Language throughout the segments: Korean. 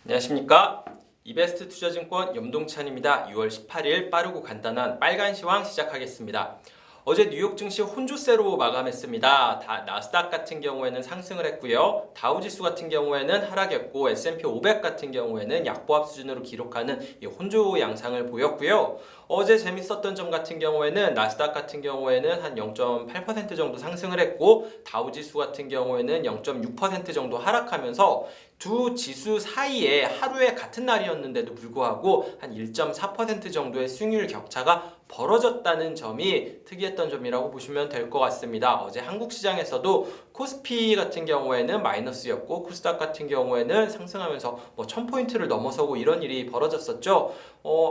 안녕하십니까. 이베스트 투자증권 염동찬입니다. 6월 18일 빠르고 간단한 빨간 시황 시작하겠습니다. 어제 뉴욕 증시 혼조세로 마감했습니다. 나스닥 같은 경우에는 상승을 했고요. 다우지수 같은 경우에는 하락했고 S&P 500 같은 경우에는 약보합 수준으로 기록하는 이 혼조 양상을 보였고요. 어제 재밌었던 점 같은 경우에는 나스닥 같은 경우에는 한 0.8% 정도 상승을 했고 다우지수 같은 경우에는 0.6% 정도 하락하면서 두 지수 사이에 하루에 같은 날이었는데도 불구하고 한 1.4% 정도의 수익률 격차가 벌어졌다는 점이 특이했던 점이라고 보시면 될 것 같습니다. 어제 한국 시장에서도 코스피 같은 경우에는 마이너스였고 코스닥 같은 경우에는 상승하면서 1000포인트를 넘어서고 이런 일이 벌어졌었죠.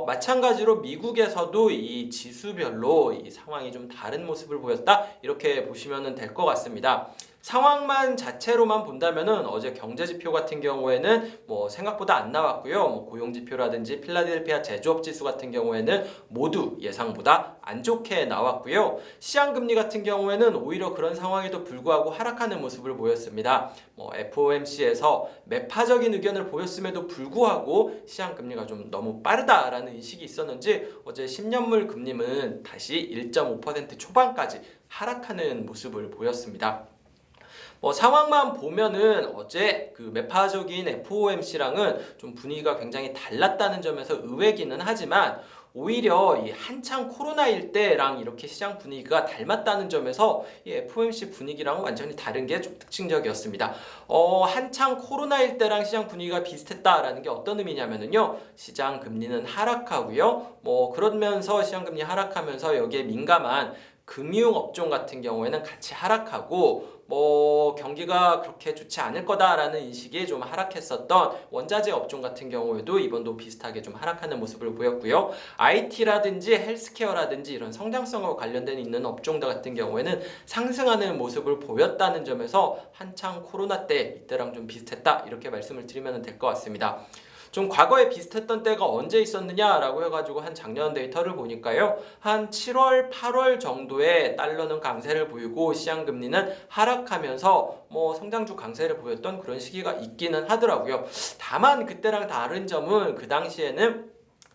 마찬가지로 미국에서도 이 지수별로 이 상황이 좀 다른 모습을 보였다 이렇게 보시면 될 것 같습니다. 상황만 자체로만 본다면은 어제 경제 지표 같은 경우에는 생각보다 안 나왔고요. 고용 지표라든지 필라델피아 제조업 지수 같은 경우에는 모두 예상보다 안 좋게 나왔고요. 시장 금리 같은 경우에는 오히려 그런 상황에도 불구하고 하락하는 모습을 보였습니다. FOMC에서 매파적인 의견을 보였음에도 불구하고 시장 금리가 좀 너무 빠르다라는 인식이 있었는지 어제 10년물 금리는 다시 1.5% 초반까지 하락하는 모습을 보였습니다. 상황만 보면은 어제 그 매파적인 FOMC랑은 좀 분위기가 굉장히 달랐다는 점에서 의외기는 하지만 오히려 이 한창 코로나일 때랑 이렇게 시장 분위기가 닮았다는 점에서 이 FOMC 분위기랑은 완전히 다른 게 좀 특징적이었습니다. 한창 코로나일 때랑 시장 분위기가 비슷했다라는 게 어떤 의미냐면은요. 시장 금리는 하락하고요. 그러면서 시장 금리 하락하면서 여기에 민감한 금융업종 같은 경우에는 같이 하락하고 경기가 그렇게 좋지 않을 거다라는 인식이 좀 하락했었던 원자재 업종 같은 경우에도 이번도 비슷하게 좀 하락하는 모습을 보였고요. IT라든지 헬스케어라든지 이런 성장성과 관련된 있는 업종들 같은 경우에는 상승하는 모습을 보였다는 점에서 한창 코로나 때 이때랑 좀 비슷했다 이렇게 말씀을 드리면 될 것 같습니다. 좀 과거에 비슷했던 때가 언제 있었느냐라고 해가지고 한 작년 데이터를 보니까요. 한 7월, 8월 정도에 달러는 강세를 보이고 시장 금리는 하락하면서 성장주 강세를 보였던 그런 시기가 있기는 하더라고요. 다만 그때랑 다른 점은 그 당시에는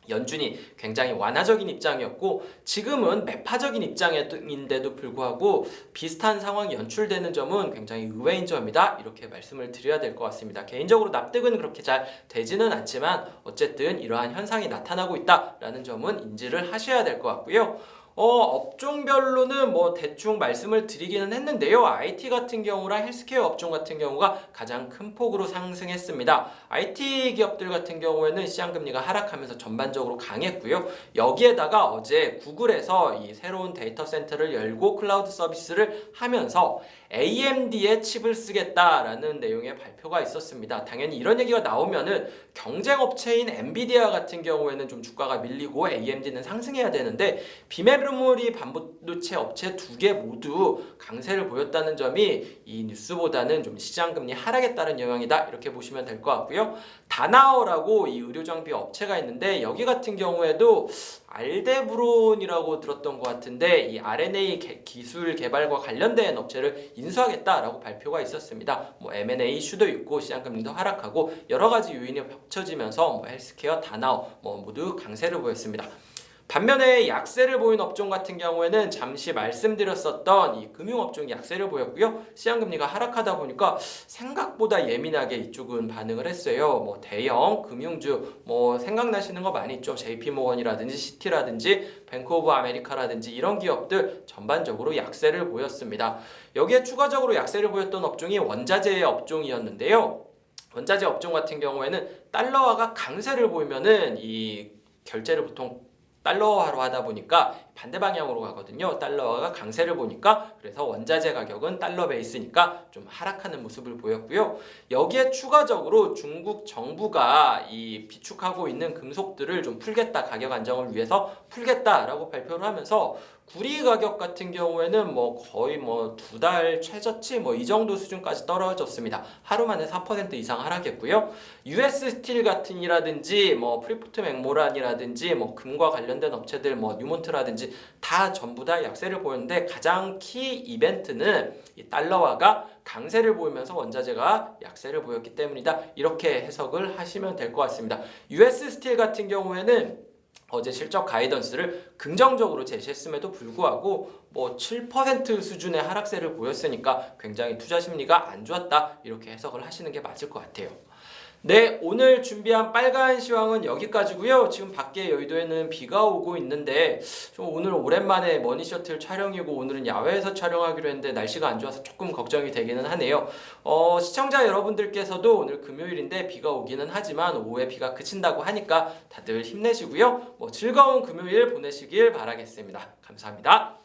연준이 굉장히 완화적인 입장이었고 지금은 매파적인 입장인데도 불구하고 비슷한 상황이 연출되는 점은 굉장히 의외인 점이다 이렇게 말씀을 드려야 될 것 같습니다. 개인적으로 납득은 그렇게 잘 되지는 않지만 어쨌든 이러한 현상이 나타나고 있다라는 점은 인지를 하셔야 될 것 같고요. 업종별로는 대충 말씀을 드리기는 했는데요. IT 같은 경우랑 헬스케어 업종 같은 경우가 가장 큰 폭으로 상승했습니다. IT 기업들 같은 경우에는 시장금리가 하락하면서 전반적으로 강했고요. 여기에다가 어제 구글에서 이 새로운 데이터 센터를 열고 클라우드 서비스를 하면서 AMD의 칩을 쓰겠다라는 내용의 발표가 있었습니다. 당연히 이런 얘기가 나오면은 경쟁 업체인 엔비디아 같은 경우에는 좀 주가가 밀리고 AMD는 상승해야 되는데 비메모리 반도체 업체 두 개 모두 강세를 보였다는 점이 이 뉴스보다는 좀 시장금리 하락에 따른 영향이다 이렇게 보시면 될 것 같고요. 다나오라고 이 의료장비 업체가 있는데 여기 같은 경우에도 알데브론이라고 들었던 것 같은데 이 RNA 기술 개발과 관련된 업체를 인수하겠다라고 발표가 있었습니다. M&A 이슈도 있고 시장금리도 하락하고 여러 가지 요인이 합쳐지면서 헬스케어, 다나오 모두 강세를 보였습니다. 반면에 약세를 보인 업종 같은 경우에는 잠시 말씀드렸었던 이 금융업종이 약세를 보였고요. 시장금리가 하락하다 보니까 생각보다 예민하게 이쪽은 반응을 했어요. 대형 금융주 생각나시는 거 많이 있죠. JP모건이라든지 시티라든지 뱅크 오브 아메리카라든지 이런 기업들 전반적으로 약세를 보였습니다. 여기에 추가적으로 약세를 보였던 업종이 원자재 업종이었는데요. 원자재 업종 같은 경우에는 달러화가 강세를 보이면은 이 결제를 보통 달러화로 하다 보니까 반대 방향으로 가거든요. 달러화가 강세를 보니까 그래서 원자재 가격은 달러 베이스니까 좀 하락하는 모습을 보였고요. 여기에 추가적으로 중국 정부가 이 비축하고 있는 금속들을 좀 풀겠다, 가격 안정을 위해서 풀겠다라고 발표를 하면서 구리 가격 같은 경우에는 뭐 거의 뭐 2달 최저치 뭐 이 정도 수준까지 떨어졌습니다. 하루 만에 4% 이상 하락했고요. US 스틸 같은이라든지 뭐 프리포트 맥모란이라든지 뭐 금과 관련된 업체들 뭐 뉴몬트라든지 다 전부 다 약세를 보였는데 가장 키 이벤트는 이 달러화가 강세를 보이면서 원자재가 약세를 보였기 때문이다. 이렇게 해석을 하시면 될 것 같습니다. US 스틸 같은 경우에는 어제 실적 가이던스를 긍정적으로 제시했음에도 불구하고 뭐 7% 수준의 하락세를 보였으니까 굉장히 투자 심리가 안 좋았다. 이렇게 해석을 하시는 게 맞을 것 같아요. 네, 오늘 준비한 빨간 시황은 여기까지고요. 지금 밖에 여의도에는 비가 오고 있는데 좀 오늘 오랜만에 머니셔틀 촬영이고 오늘은 야외에서 촬영하기로 했는데 날씨가 안 좋아서 조금 걱정이 되기는 하네요. 시청자 여러분들께서도 오늘 금요일인데 비가 오기는 하지만 오후에 비가 그친다고 하니까 다들 힘내시고요. 즐거운 금요일 보내시길 바라겠습니다. 감사합니다.